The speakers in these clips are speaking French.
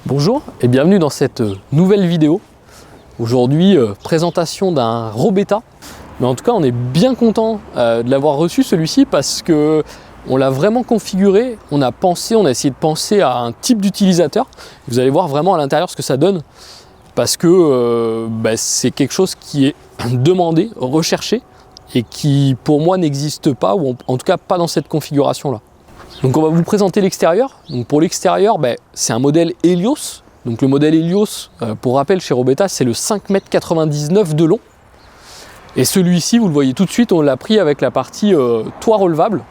Bonjour et bienvenue dans cette nouvelle vidéo. Aujourd'hui, présentation d'un Robetta. Mais en tout cas, on est bien content de l'avoir reçu celui-ci parce que on l'a vraiment configuré. On a essayé de penser à un type d'utilisateur. Vous allez voir vraiment à l'intérieur ce que ça donne parce que c'est quelque chose qui est demandé, recherché et qui pour moi n'existe pas, ou en tout cas pas dans cette configuration-là. Donc on va vous présenter l'extérieur. Donc pour l'extérieur, c'est un modèle Helios. Donc le modèle Helios, pour rappel chez Robetta, c'est le 5,99 m de long. Et celui-ci, vous le voyez tout de suite, on l'a pris avec la partie toit relevable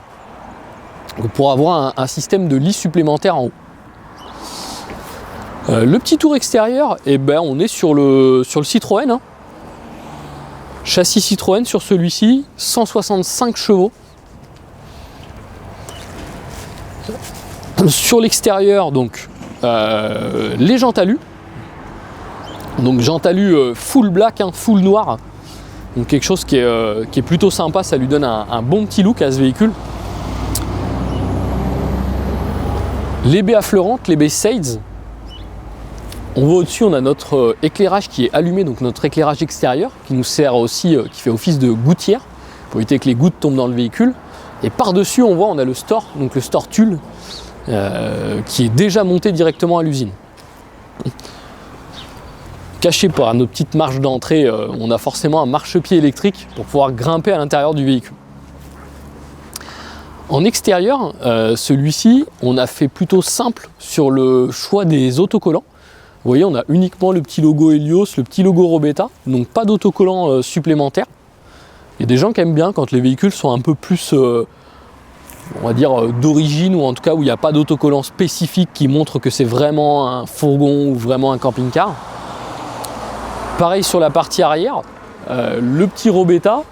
pour avoir un système de lit supplémentaire en haut. Le petit tour extérieur, on est sur le Citroën. Châssis Citroën sur celui-ci, 165 chevaux. Sur l'extérieur, donc les jantes alu. Donc jantes alu full black, full noir. Donc quelque chose qui est plutôt sympa, ça lui donne un bon petit look à ce véhicule. Les baies affleurantes, les baies Sades. On voit au-dessus, on a notre éclairage qui est allumé, donc notre éclairage extérieur, qui nous sert aussi, qui fait office de gouttière, pour éviter que les gouttes tombent dans le véhicule. Et par-dessus, on a le store, donc le store tulle, qui est déjà monté directement à l'usine. Caché par nos petites marches d'entrée, on a forcément un marchepied électrique pour pouvoir grimper à l'intérieur du véhicule. En extérieur, celui-ci, on a fait plutôt simple sur le choix des autocollants. Vous voyez, on a uniquement le petit logo Helios, le petit logo Robetta, donc pas d'autocollants supplémentaires. Il y a des gens qui aiment bien quand les véhicules sont un peu plus, on va dire, d'origine, ou en tout cas où il n'y a pas d'autocollant spécifique qui montre que c'est vraiment un fourgon ou vraiment un camping-car. Pareil sur la partie arrière, le petit Robetta.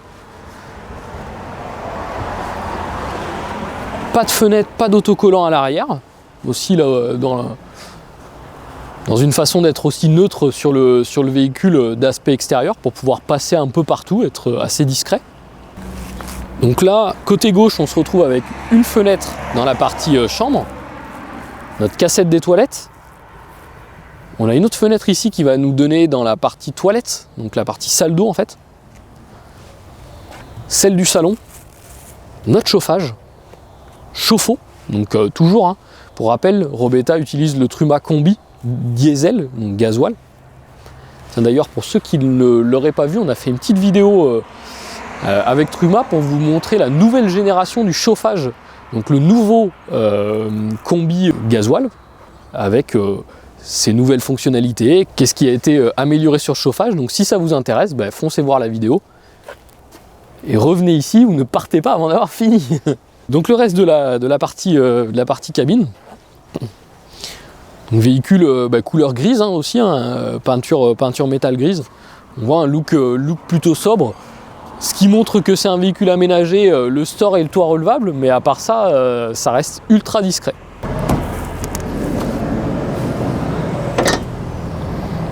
Pas de fenêtre, pas d'autocollant à l'arrière. Aussi là, dans une façon d'être aussi neutre sur le véhicule d'aspect extérieur pour pouvoir passer un peu partout, être assez discret. Donc là, côté gauche, on se retrouve avec une fenêtre dans la partie chambre, notre cassette des toilettes. On a une autre fenêtre ici qui va nous donner dans la partie toilette, donc la partie salle d'eau en fait. Celle du salon, notre chauffage, chauffe-eau, donc toujours, pour rappel, Robetta utilise le Truma Combi diesel, donc gasoil. D'ailleurs, pour ceux qui ne l'auraient pas vu, on a fait une petite vidéo avec Truma pour vous montrer la nouvelle génération du chauffage, donc le nouveau combi gasoil avec ses nouvelles fonctionnalités, qu'est-ce qui a été amélioré sur le chauffage. Donc si ça vous intéresse, foncez voir la vidéo et revenez ici ou ne partez pas avant d'avoir fini. Donc le reste de la partie cabine, donc véhicule couleur grise aussi, peinture métal grise. On voit un look plutôt sobre, ce qui montre que c'est un véhicule aménagé, le store et le toit relevable, mais à part ça, ça reste ultra discret.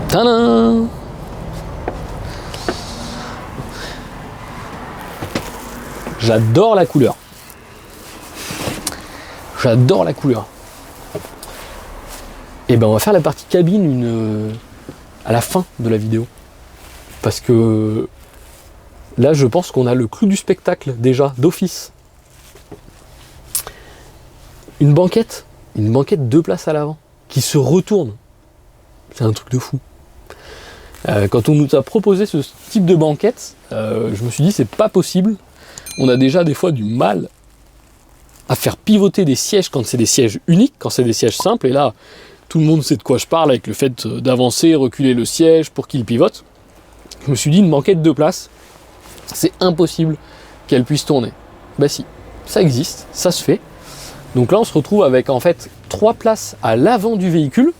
Tadam! J'adore la couleur. J'adore la couleur. Et on va faire la partie cabine à la fin de la vidéo. Parce que là, je pense qu'on a le clou du spectacle déjà, d'office. Une banquette 2 places à l'avant, qui se retourne. C'est un truc de fou. Quand on nous a proposé ce type de banquette, je me suis dit c'est pas possible. On a déjà des fois du mal à faire pivoter des sièges quand c'est des sièges uniques, quand c'est des sièges simples. Et là, tout le monde sait de quoi je parle avec le fait d'avancer, reculer le siège pour qu'il pivote. Je me suis dit une banquette 2 places, c'est impossible qu'elle puisse tourner. Si, ça existe, ça se fait. Donc là, on se retrouve avec en fait 3 places à l'avant du véhicule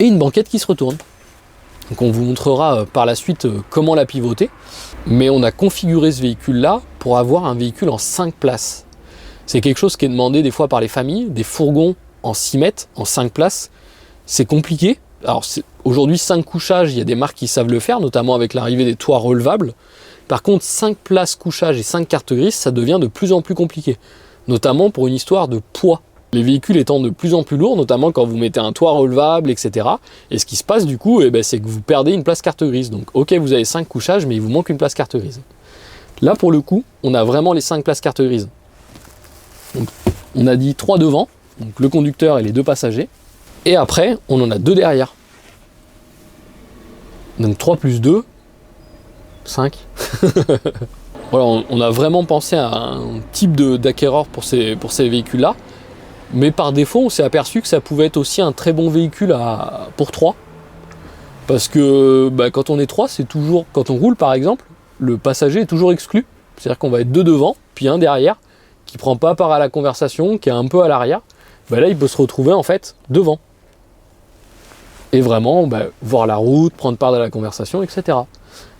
et une banquette qui se retourne. Donc on vous montrera par la suite comment la pivoter. Mais on a configuré ce véhicule-là pour avoir un véhicule en 5 places. C'est quelque chose qui est demandé des fois par les familles, des fourgons en 6 mètres, en 5 places. C'est compliqué. Alors aujourd'hui 5 couchages, il y a des marques qui savent le faire, notamment avec l'arrivée des toits relevables. Par contre 5 places couchage et 5 cartes grises, ça devient de plus en plus compliqué. Notamment pour une histoire de poids. Les véhicules étant de plus en plus lourds, notamment quand vous mettez un toit relevable, etc. Et ce qui se passe du coup, c'est que vous perdez une place carte grise. Donc ok, vous avez 5 couchages, mais il vous manque une place carte grise. Là pour le coup, on a vraiment les 5 places carte grise. Donc, on a dit 3 devant, donc le conducteur et les 2 passagers. Et après, on en a 2 derrière. Donc 3 plus 2, 5. Voilà, on a vraiment pensé à un type d'acquéreur pour ces véhicules-là. Mais par défaut, on s'est aperçu que ça pouvait être aussi un très bon véhicule pour 3. Parce que quand on est 3, c'est toujours, quand on roule par exemple, le passager est toujours exclu. C'est-à-dire qu'on va être 2 devant, puis un derrière, qui prend pas part à la conversation, qui est un peu à l'arrière. Là, il peut se retrouver en fait devant. Et vraiment, voir la route, prendre part à la conversation, etc.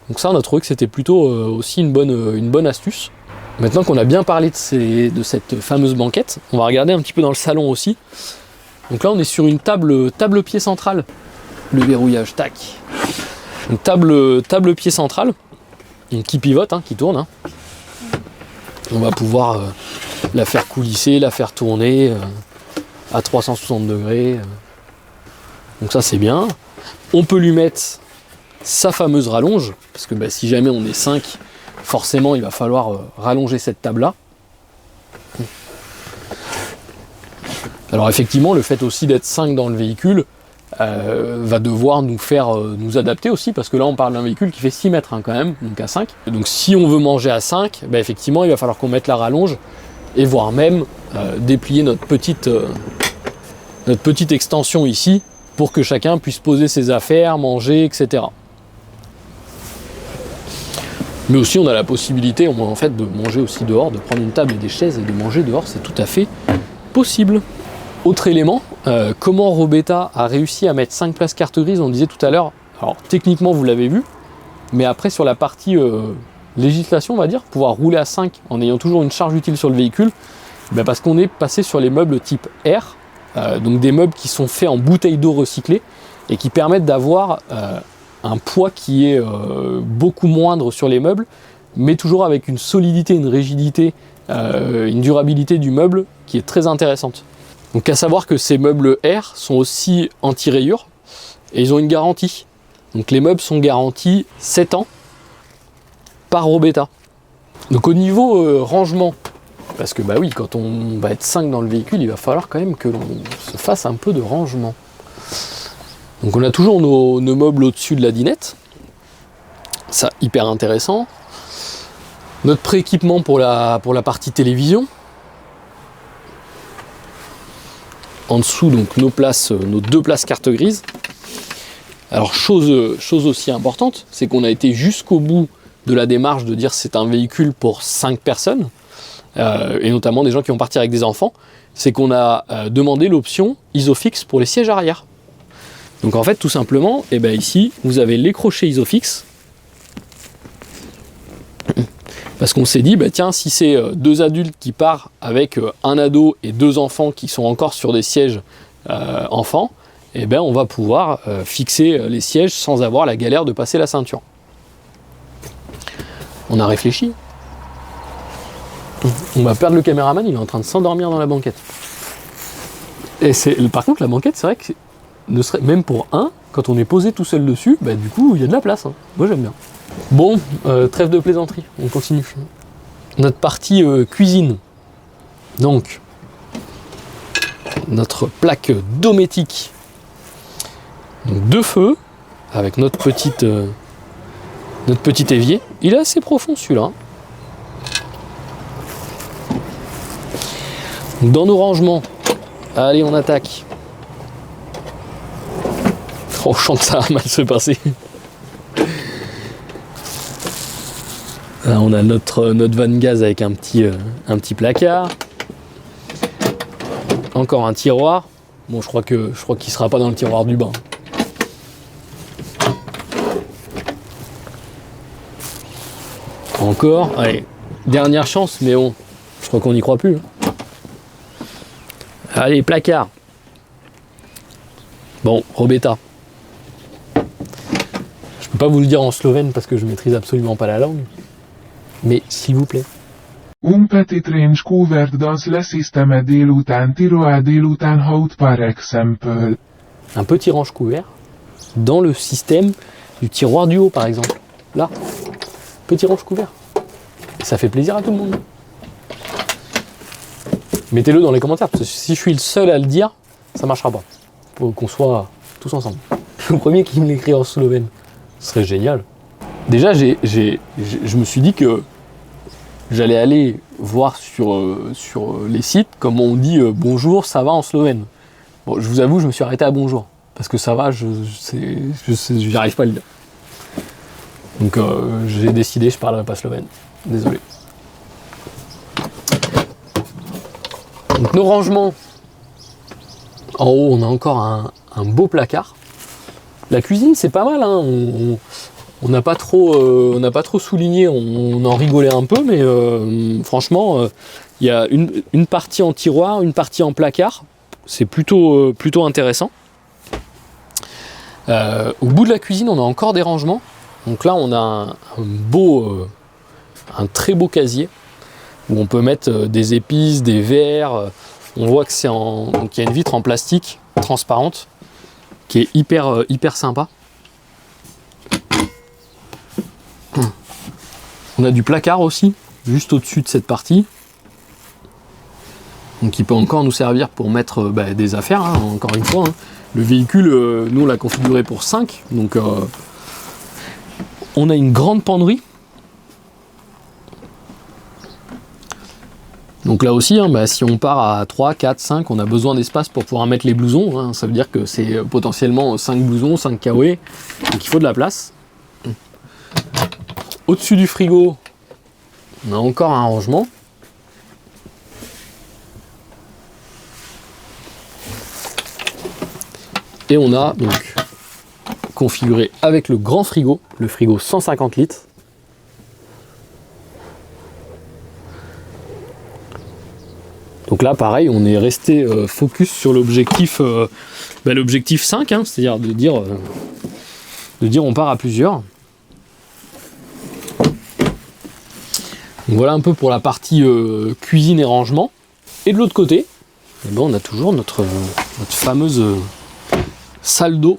Donc ça, on a trouvé que c'était plutôt aussi une bonne astuce. Maintenant qu'on a bien parlé de cette fameuse banquette, on va regarder un petit peu dans le salon aussi. Donc là, on est sur une table-pied centrale. Le verrouillage, tac. Une table-pied centrale, qui pivote, qui tourne. On va pouvoir la faire coulisser, la faire tourner à 360 degrés. Donc ça, c'est bien. On peut lui mettre sa fameuse rallonge, parce que si jamais on est 5, forcément, il va falloir rallonger cette table-là. Alors effectivement, le fait aussi d'être 5 dans le véhicule va devoir nous adapter aussi, parce que là, on parle d'un véhicule qui fait 6 mètres quand même, donc à 5. Donc si on veut manger à 5, effectivement, il va falloir qu'on mette la rallonge, et voire même déplier notre petite extension ici, pour que chacun puisse poser ses affaires, manger, etc. Mais aussi on a la possibilité en fait de manger aussi dehors, de prendre une table et des chaises et de manger dehors, c'est tout à fait possible. Autre élément, comment Robetta a réussi à mettre 5 places carte grise, on disait tout à l'heure, alors techniquement vous l'avez vu, mais après sur la partie législation on va dire, pouvoir rouler à 5 en ayant toujours une charge utile sur le véhicule, parce qu'on est passé sur les meubles type R, donc des meubles qui sont faits en bouteilles d'eau recyclées et qui permettent d'avoir un poids qui est beaucoup moindre sur les meubles, mais toujours avec une solidité, une rigidité, une durabilité du meuble qui est très intéressante. Donc à savoir que ces meubles R sont aussi anti-rayures et ils ont une garantie. Donc les meubles sont garantis 7 ans par Robetta. Donc au niveau rangement, parce que oui, quand on va être 5 dans le véhicule, il va falloir quand même que l'on se fasse un peu de rangement. Donc on a toujours nos meubles au-dessus de la dinette. Ça, hyper intéressant. Notre prééquipement pour la partie télévision. En dessous, donc nos 2 places carte grise. Alors chose aussi importante, c'est qu'on a été jusqu'au bout de la démarche de dire que c'est un véhicule pour 5 personnes, et notamment des gens qui vont partir avec des enfants. C'est qu'on a demandé l'option Isofix pour les sièges arrière. Donc en fait, tout simplement, ici, vous avez les crochets Isofix. Parce qu'on s'est dit, tiens, si c'est 2 adultes qui partent avec un ado et 2 enfants qui sont encore sur des sièges enfants, on va pouvoir fixer les sièges sans avoir la galère de passer la ceinture. On a réfléchi. On va perdre le caméraman, il est en train de s'endormir dans la banquette. Et par contre, la banquette, c'est vrai que ne serait même pour un, quand on est posé tout seul dessus, du coup il y a de la place. Moi j'aime bien. Bon, trêve de plaisanterie, on continue. Notre partie cuisine. Donc, notre plaque dométique. Donc 2 feux, avec notre petit évier. Il est assez profond celui-là. Dans nos rangements, allez on attaque. Oh, je sens que ça va mal se passer. Là, on a notre van gaz avec un petit placard. Encore un tiroir. Bon, je crois qu'il ne sera pas dans le tiroir du bain. Encore. Allez, dernière chance, mais bon, je crois qu'on n'y croit plus. Allez, placard. Bon, Robetta. Je peux pas vous le dire en slovène parce que je maîtrise absolument pas la langue. Mais s'il vous plaît. Un petit range covered dans le système délutant tiroir délutant haut par exemple. Un petit range couvert dans le système du tiroir du haut, par exemple. Là, petit range couvert. Et ça fait plaisir à tout le monde. Mettez-le dans les commentaires, parce que si je suis le seul à le dire, ça marchera pas. Faut qu'on soit tous ensemble. Le premier qui me l'écrit en slovène, ce serait génial. Déjà, je me suis dit que j'allais aller voir sur les sites comment on dit bonjour, ça va en slovène. Bon, je vous avoue, je me suis arrêté à bonjour. Parce que ça va, j'y arrive pas à le dire. Donc j'ai décidé, je parlerai pas slovène. Désolé. Donc nos rangements. En haut, on a encore un beau placard. La cuisine, c'est pas mal. Hein. On n'a pas trop souligné. On en rigolait un peu, mais franchement, il y a une partie en tiroir, une partie en placard. C'est plutôt intéressant. Au bout de la cuisine, on a encore des rangements. Donc là, on a un très beau casier où on peut mettre des épices, des verres. On voit que donc il y a une vitre en plastique transparente qui est hyper sympa. On a du placard aussi, juste au-dessus de cette partie. Donc il peut encore nous servir pour mettre des affaires, hein, encore une fois. Hein. Le véhicule, nous on l'a configuré pour 5, donc on a une grande penderie. Donc là aussi, hein, si on part à 3, 4, 5, on a besoin d'espace pour pouvoir mettre les blousons. Hein. Ça veut dire que c'est potentiellement 5 blousons, 5 kawé, donc il faut de la place. Au-dessus du frigo, on a encore un rangement. Et on a donc configuré avec le grand frigo, le frigo 150 litres. Donc là, pareil, on est resté focus sur l'objectif 5, hein, c'est-à-dire de dire on part à plusieurs. Donc voilà un peu pour la partie cuisine et rangement. Et de l'autre côté, on a toujours notre fameuse salle d'eau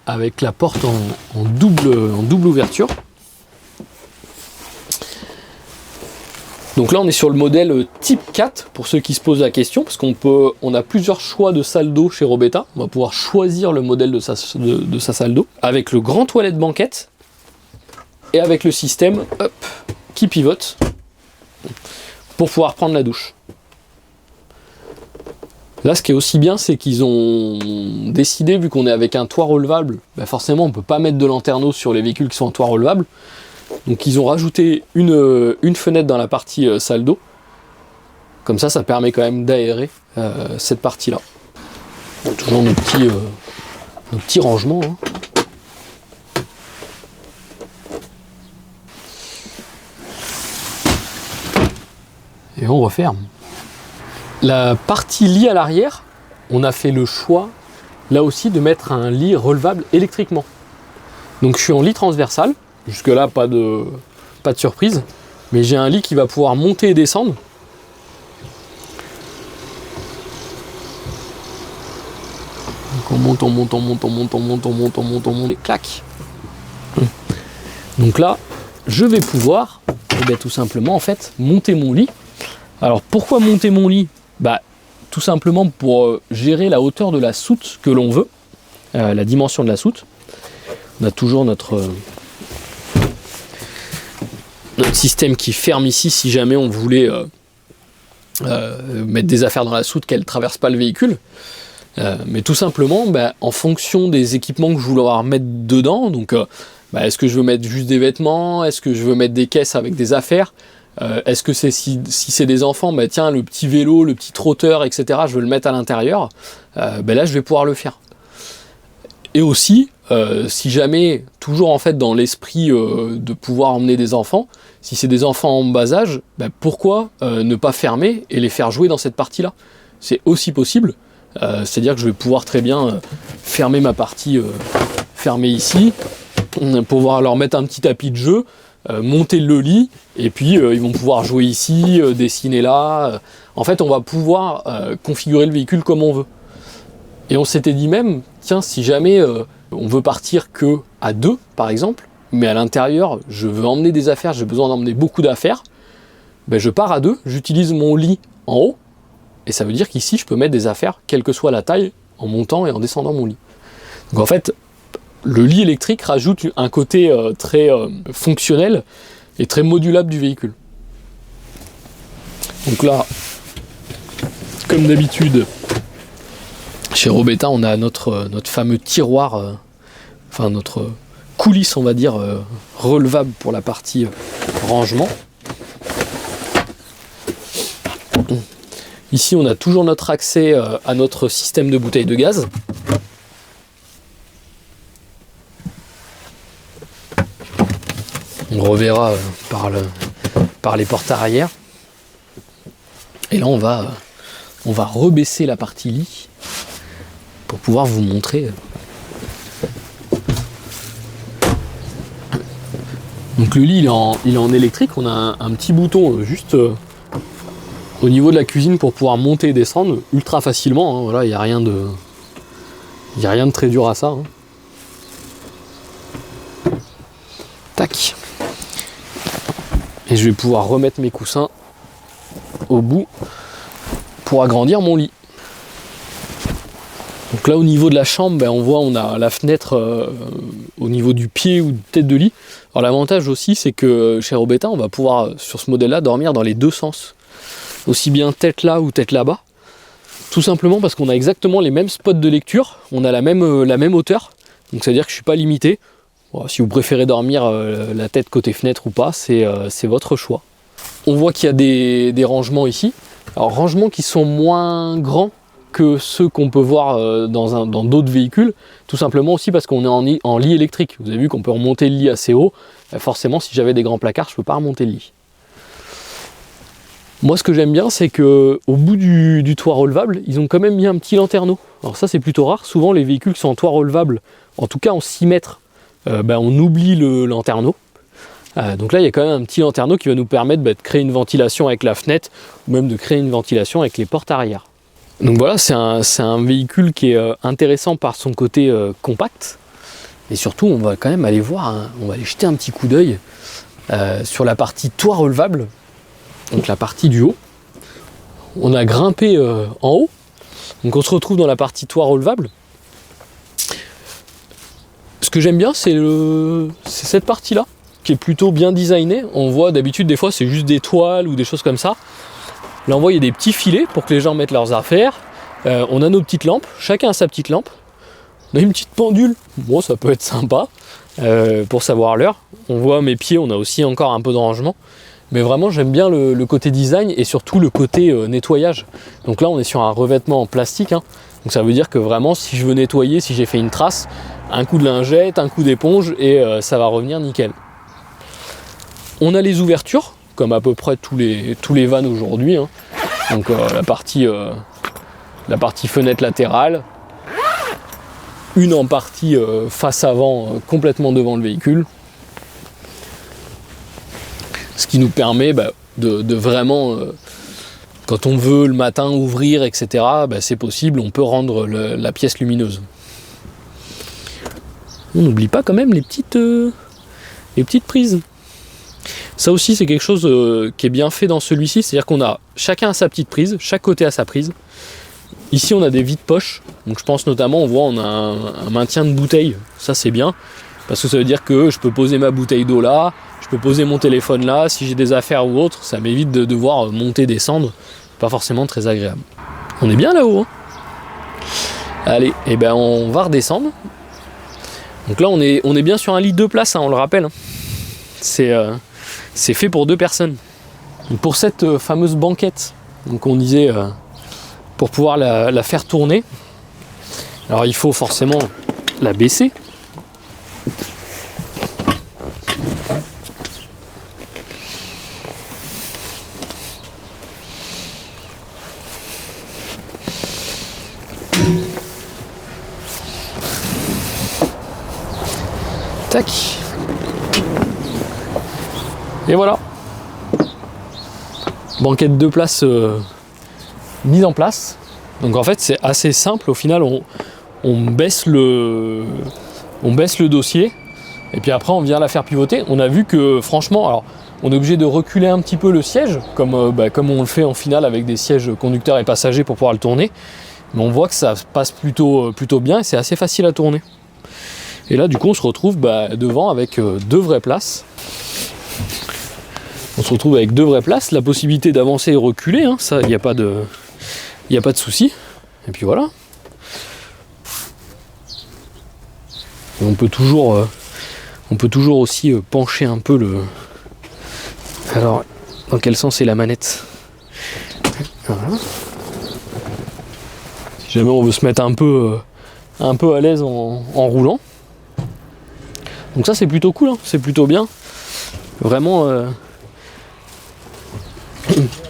avec la porte en double ouverture. Donc là on est sur le modèle type 4 pour ceux qui se posent la question, parce on a plusieurs choix de salle d'eau chez Robetta. On va pouvoir choisir le modèle de sa salle d'eau avec le grand toilette banquette et avec le système qui pivote pour pouvoir prendre la douche. Là, ce qui est aussi bien, c'est qu'ils ont décidé, vu qu'on est avec un toit relevable, forcément, on ne peut pas mettre de lanterneau sur les véhicules qui sont en toit relevable. Donc, ils ont rajouté une fenêtre dans la partie salle d'eau. Comme ça permet quand même d'aérer cette partie-là. Toujours nos petits rangements. Hein. Et on referme. La partie lit à l'arrière, on a fait le choix, là aussi, de mettre un lit relevable électriquement. Donc je suis en lit transversal, jusque-là pas de surprise, mais j'ai un lit qui va pouvoir monter et descendre. Donc on monte, et clac. Donc là, je vais pouvoir, tout simplement, en fait, monter mon lit. Alors pourquoi monter mon lit ? Tout simplement pour gérer la hauteur de la soute que l'on veut, la dimension de la soute. On a toujours notre système qui ferme ici si jamais on voulait mettre des affaires dans la soute qu'elle ne traverse pas le véhicule. Mais tout simplement, en fonction des équipements que je voulais mettre dedans, donc est-ce que je veux mettre juste des vêtements, est-ce que je veux mettre des caisses avec des affaires, est-ce que c'est si c'est des enfants, tiens, le petit vélo, le petit trotteur, etc., je veux le mettre à l'intérieur, là je vais pouvoir le faire. Et aussi, si jamais, toujours en fait dans l'esprit de pouvoir emmener des enfants, si c'est des enfants en bas âge, pourquoi ne pas fermer et les faire jouer dans cette partie-là ? C'est aussi possible, c'est-à-dire que je vais pouvoir très bien fermer ma partie fermée ici, pouvoir leur mettre un petit tapis de jeu, monter le lit, et puis ils vont pouvoir jouer ici, dessiner là. En fait, on va pouvoir configurer le véhicule comme on veut. Et on s'était dit même, tiens, si jamais on veut partir que à 2, par exemple, mais à l'intérieur, je veux emmener des affaires, j'ai besoin d'emmener beaucoup d'affaires, ben je pars à 2, j'utilise mon lit en haut, et ça veut dire qu'ici, je peux mettre des affaires, quelle que soit la taille, en montant et en descendant mon lit. Donc en fait, le lit électrique rajoute un côté très fonctionnel et très modulable du véhicule. Donc là, comme d'habitude, chez Robetta, on a notre fameux tiroir, enfin notre coulisse, on va dire, relevable pour la partie rangement. Ici, on a toujours notre accès à notre système de bouteilles de gaz. On reverra par les portes arrière. Et là, on va rebaisser la partie lit pour pouvoir vous montrer. Donc le lit, il est en électrique. On a un petit bouton juste au niveau de la cuisine pour pouvoir monter et descendre ultra facilement. Hein. Voilà, il n'y a rien de très dur à ça. Hein. Tac. Et je vais pouvoir remettre mes coussins au bout pour agrandir mon lit. Donc là, au niveau de la chambre, ben, on a la fenêtre au niveau du pied ou de tête de lit. Alors l'avantage aussi, c'est que chez Robetta, on va pouvoir, sur ce modèle-là, dormir dans les deux sens. Aussi bien tête là ou tête là-bas. Tout simplement parce qu'on a exactement les mêmes spots de lecture, on a la même hauteur. Donc ça veut dire que je ne suis pas limité. Bon, si vous préférez dormir la tête côté fenêtre ou pas, c'est votre choix. On voit qu'il y a des rangements ici. Alors rangements qui sont moins grands que ceux qu'on peut voir dans d'autres véhicules, tout simplement aussi parce qu'on est en lit électrique. Vous avez vu qu'on peut remonter le lit assez haut. Forcément, si j'avais des grands placards, je ne peux pas remonter le lit. Moi, ce que j'aime bien, c'est qu'au bout du toit relevable, ils ont quand même mis un petit lanterneau. Alors ça, c'est plutôt rare. Souvent, les véhicules qui sont en toit relevable, en tout cas en 6 mètres, on oublie le lanterneau. Donc là, il y a quand même un petit lanterneau qui va nous permettre de créer une ventilation avec la fenêtre, ou même de créer une ventilation avec les portes arrière. Donc voilà, c'est un véhicule qui est intéressant par son côté compact. Et surtout, on va quand même aller voir, hein, on va aller jeter un petit coup d'œil sur la partie toit relevable. Donc la partie du haut. On a grimpé en haut. Donc on se retrouve dans la partie toit relevable. Ce que j'aime bien, c'est cette partie-là, qui est plutôt bien designée. On voit d'habitude, des fois, c'est juste des toiles ou des choses comme ça. Là, on voit, il y a des petits filets pour que les gens mettent leurs affaires. On a nos petites lampes. Chacun a sa petite lampe. On a une petite pendule. Bon, ça peut être sympa pour savoir l'heure. On voit mes pieds, on a aussi encore un peu de rangement. Mais vraiment, j'aime bien le côté design et surtout le côté nettoyage. Donc là, on est sur un revêtement en plastique. Hein. Donc ça veut dire que vraiment, si je veux nettoyer, si j'ai fait une trace, un coup de lingette, un coup d'éponge et ça va revenir nickel. On a les ouvertures, comme à peu près tous les vannes aujourd'hui. Hein. Donc la partie fenêtre latérale, une en partie face avant, complètement devant le véhicule. Ce qui nous permet de vraiment, quand on veut le matin ouvrir, etc., c'est possible, on peut rendre la pièce lumineuse. On n'oublie pas quand même les petites prises. Ça aussi, c'est quelque chose qui est bien fait dans celui-ci, c'est-à-dire qu'on a chacun a sa petite prise, chaque côté a sa prise. Ici, on a des vides-poches, donc je pense notamment, on a un maintien de bouteille, ça c'est bien, parce que ça veut dire que je peux poser ma bouteille d'eau là, je peux poser mon téléphone là, si j'ai des affaires ou autre, ça m'évite de devoir monter, descendre, pas forcément très agréable. On est bien là-haut, hein. Allez, on va redescendre. Donc là, on est bien sur un lit 2 places, hein, on le rappelle. Hein. C'est fait pour 2 personnes. Donc pour cette fameuse banquette, donc on disait, pour pouvoir la faire tourner, alors il faut forcément la baisser. Tac. Et voilà. Banquette 2 places mise en place. Donc en fait c'est assez simple, au final on baisse le dossier et puis après on vient la faire pivoter. On a vu que franchement, alors on est obligé de reculer un petit peu le siège comme on le fait en finale avec des sièges conducteurs et passagers pour pouvoir le tourner, mais on voit que ça passe plutôt bien et c'est assez facile à tourner. Et là du coup on se retrouve devant avec deux vraies places. On se retrouve avec deux vraies places, la possibilité d'avancer et reculer, hein, ça il n'y a pas de souci. Et puis voilà. Et on peut toujours aussi pencher un peu le. Alors, dans quel sens est la manette? Voilà. Si jamais on veut se mettre un peu à l'aise en roulant. Donc ça c'est plutôt cool, hein, c'est plutôt bien. Vraiment.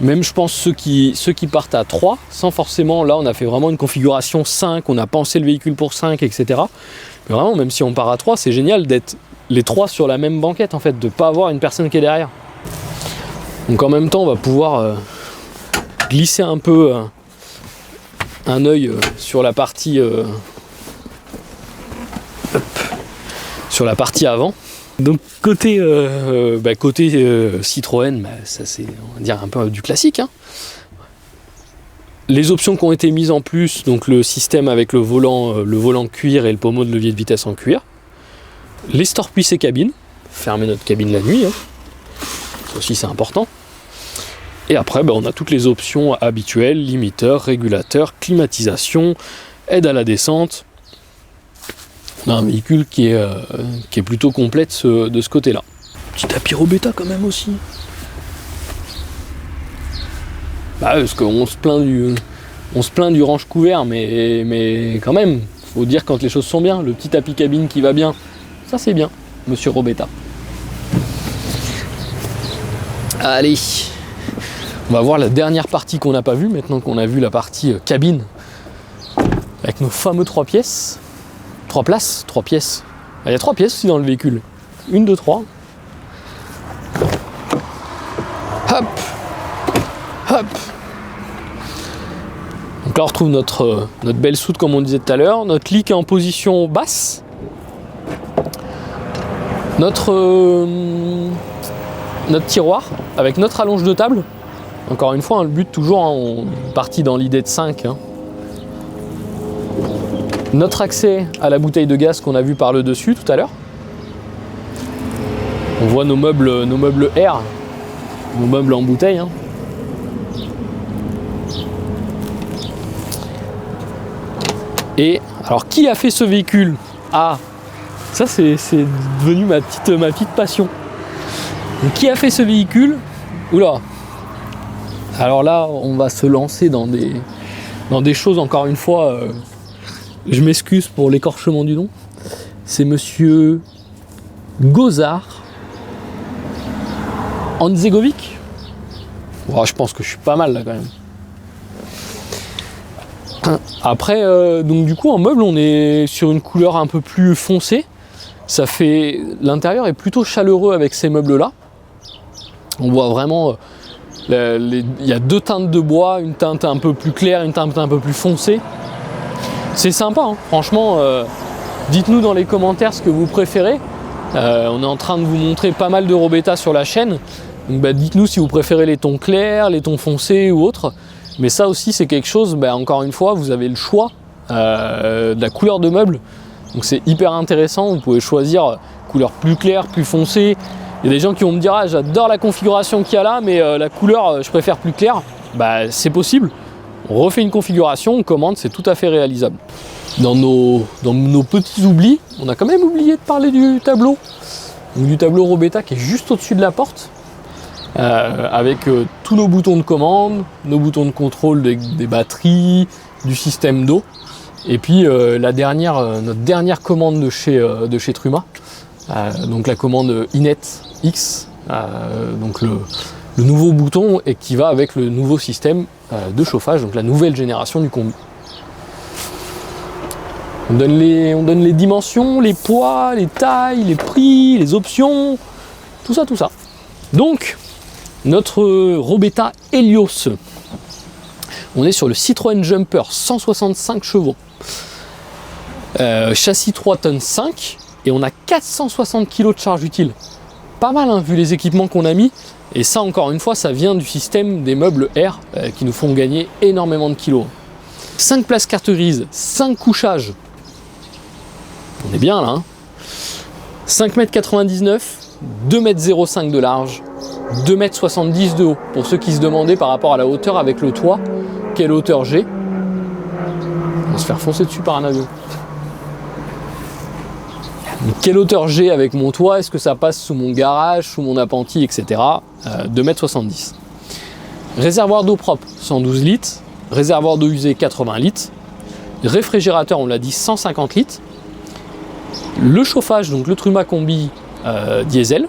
Même je pense ceux qui partent à 3, sans forcément, là on a fait vraiment une configuration 5, on a pensé le véhicule pour 5, etc. Mais vraiment, même si on part à 3, c'est génial d'être les 3 sur la même banquette en fait, de ne pas avoir une personne qui est derrière. Donc en même temps on va pouvoir glisser un peu un œil sur la partie avant. Donc côté Citroën, ça c'est on va dire un peu du classique, hein. Les options qui ont été mises en plus, donc le système avec le volant cuir et le pommeau de levier de vitesse en cuir. Les stores plissés cabine, fermer notre cabine la nuit, hein. Ça aussi c'est important. Et après on a toutes les options habituelles, limiteur, régulateur, climatisation, aide à la descente. On a un véhicule qui est plutôt complet de ce côté-là. Petit tapis Robetta quand même aussi. Parce qu'on se plaint du range couvert, mais quand même, faut dire quand les choses sont bien. Le petit tapis cabine qui va bien, ça c'est bien, monsieur Robetta. Allez, on va voir la dernière partie qu'on n'a pas vue, maintenant qu'on a vu la partie cabine, avec nos fameux 3 pièces. 3 places, 3 pièces. Il y a 3 pièces aussi dans le véhicule. 1, 2, 3. Hop. Hop. Donc là on retrouve notre belle soute comme on disait tout à l'heure. Notre lit qui est en position basse. Notre tiroir avec notre allonge de table. Encore une fois, hein, le but toujours, hein, on est parti dans l'idée de 5. Hein. Notre accès à la bouteille de gaz qu'on a vu par le dessus tout à l'heure. On voit nos meubles R, nos meubles en bouteille. Hein. Et alors qui a fait ce véhicule? Ah, ça c'est devenu ma petite passion. Donc, qui a fait ce véhicule? Oula. Alors là, on va se lancer dans des choses encore une fois. Je m'excuse pour l'écorchement du nom. C'est monsieur Gozar Hanzegovic. Oh, je pense que je suis pas mal là quand même. Après, donc du coup en meuble, on est sur une couleur un peu plus foncée. Ça fait, l'intérieur est plutôt chaleureux avec ces meubles là. On voit vraiment, il y a 2 teintes de bois, une teinte un peu plus claire, une teinte un peu plus foncée. C'est sympa, hein. Franchement, dites-nous dans les commentaires ce que vous préférez. On est en train de vous montrer pas mal de Robetta sur la chaîne. Donc dites-nous si vous préférez les tons clairs, les tons foncés ou autres. Mais ça aussi c'est quelque chose, encore une fois, vous avez le choix de la couleur de meuble. Donc c'est hyper intéressant, vous pouvez choisir couleur plus claire, plus foncée. Il y a des gens qui vont me dire « Ah, j'adore la configuration qu'il y a là, mais la couleur, je préfère plus claire. » C'est possible. On refait une configuration, on commande, c'est tout à fait réalisable. Dans nos petits oublis, on a quand même oublié de parler du tableau. Donc, du tableau Robetta qui est juste au-dessus de la porte. Avec tous nos boutons de commande, nos boutons de contrôle des batteries, du système d'eau. Et puis notre dernière commande de chez Truma. Donc la commande Inet X. Donc le nouveau bouton et qui va avec le nouveau système de chauffage, donc la nouvelle génération du combi. On donne les dimensions, les poids, les tailles, les prix, les options, tout ça. Donc, notre Robetta Helios, on est sur le Citroën Jumper, 165 chevaux, châssis 3 tonnes 5, et on a 460 kg de charge utile. Pas mal, hein, vu les équipements qu'on a mis, et ça, encore une fois, ça vient du système des meubles R, qui nous font gagner énormément de kilos. 5 places carte grise, 5 couchages, on est bien là, hein. 5,99 m, 2,05 m de large, 2,70 m de haut. Pour ceux qui se demandaient par rapport à la hauteur avec le toit, quelle hauteur j'ai. On va se faire foncer dessus par un avion. Quelle hauteur j'ai avec mon toit, est-ce que ça passe sous mon garage, sous mon appentis, etc. 2,70 m. Réservoir d'eau propre, 112 litres. Réservoir d'eau usée, 80 litres. Réfrigérateur, on l'a dit, 150 litres. Le chauffage, donc le Truma Combi diesel.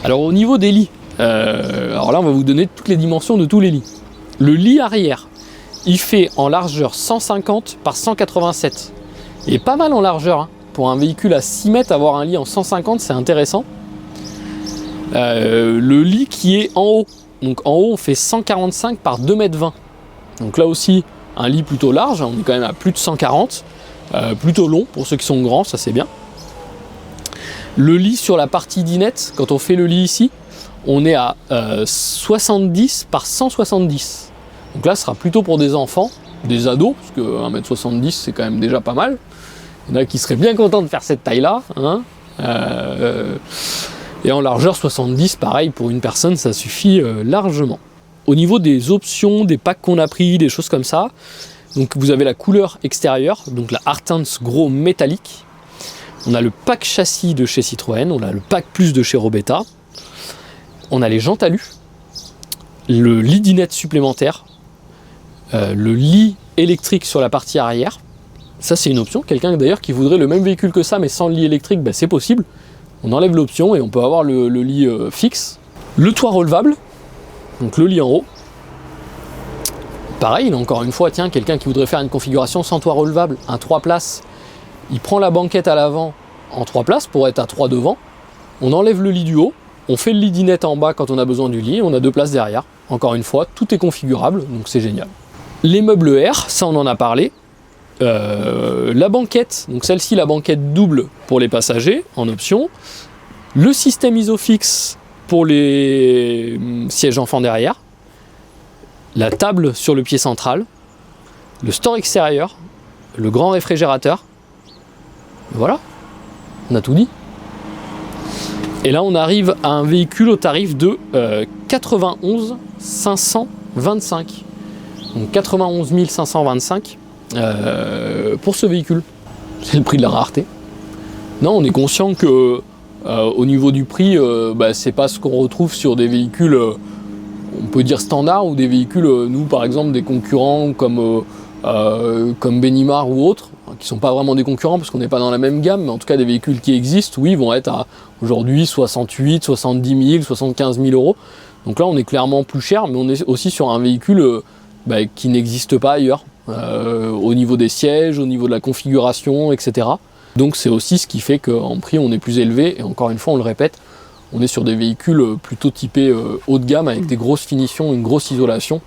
Alors au niveau des lits, alors là on va vous donner toutes les dimensions de tous les lits. Le lit arrière, il fait en largeur 150 par 187. Et pas mal en largeur, hein. Pour un véhicule à 6 mètres, avoir un lit en 150, c'est intéressant. Le lit qui est en haut, donc en haut on fait 145 par 2,20 m. Donc là aussi, un lit plutôt large, on est quand même à plus de 140. Plutôt long pour ceux qui sont grands, ça c'est bien. Le lit sur la partie dinette, quand on fait le lit ici, on est à 70 par 170. Donc là ce sera plutôt pour des enfants, des ados, parce que 1,70 m c'est quand même déjà pas mal. Il y en a qui seraient bien contents de faire cette taille là, hein. Et en largeur 70, pareil, pour une personne ça suffit largement. Au niveau des options, des packs qu'on a pris, des choses comme ça, donc vous avez la couleur extérieure, donc la Artens Gros métallique. On a le pack châssis de chez Citroën, on a le pack plus de chez Robetta. On a les jantes alu, le lit dinette supplémentaire, le lit électrique sur la partie arrière. Ça c'est une option. Quelqu'un d'ailleurs qui voudrait le même véhicule que ça mais sans le lit électrique, bah, c'est possible. On enlève l'option et on peut avoir le lit fixe. Le toit relevable, donc le lit en haut. Pareil, encore une fois, tiens, quelqu'un qui voudrait faire une configuration sans toit relevable, un 3 places, il prend la banquette à l'avant en 3 places pour être à 3 devant, on enlève le lit du haut, on fait le lit dinette en bas quand on a besoin du lit, on a 2 places derrière. Encore une fois, tout est configurable, donc c'est génial. Les meubles R, ça on en a parlé. La banquette, donc celle-ci, la banquette double pour les passagers, en option. Le système Isofix pour les sièges enfants derrière. La table sur le pied central, le store extérieur, le grand réfrigérateur. Voilà, on a tout dit. Et là on arrive à un véhicule au tarif de 91 525. Donc 91 525 pour ce véhicule. C'est le prix de la rareté. Non, on est conscient que au niveau du prix, c'est pas ce qu'on retrouve sur des véhicules on peut dire standard ou des véhicules, nous par exemple des concurrents comme Benimar ou autres, qui sont pas vraiment des concurrents parce qu'on n'est pas dans la même gamme, mais en tout cas des véhicules qui existent, oui, vont être à aujourd'hui 68, 70 000, 75 000 euros. Donc là on est clairement plus cher, mais on est aussi sur un véhicule qui n'existe pas ailleurs, au niveau des sièges, au niveau de la configuration, etc. Donc c'est aussi ce qui fait qu'en prix on est plus élevé, et encore une fois on le répète, on est sur des véhicules plutôt typés haut de gamme avec des grosses finitions, une grosse isolation.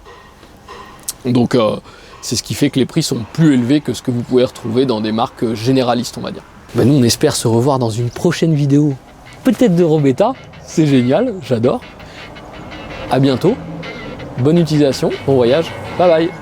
Donc c'est ce qui fait que les prix sont plus élevés que ce que vous pouvez retrouver dans des marques généralistes, on va dire. Nous on espère se revoir dans une prochaine vidéo, peut-être de Robetta, c'est génial, j'adore. À bientôt, bonne utilisation, bon voyage, bye bye.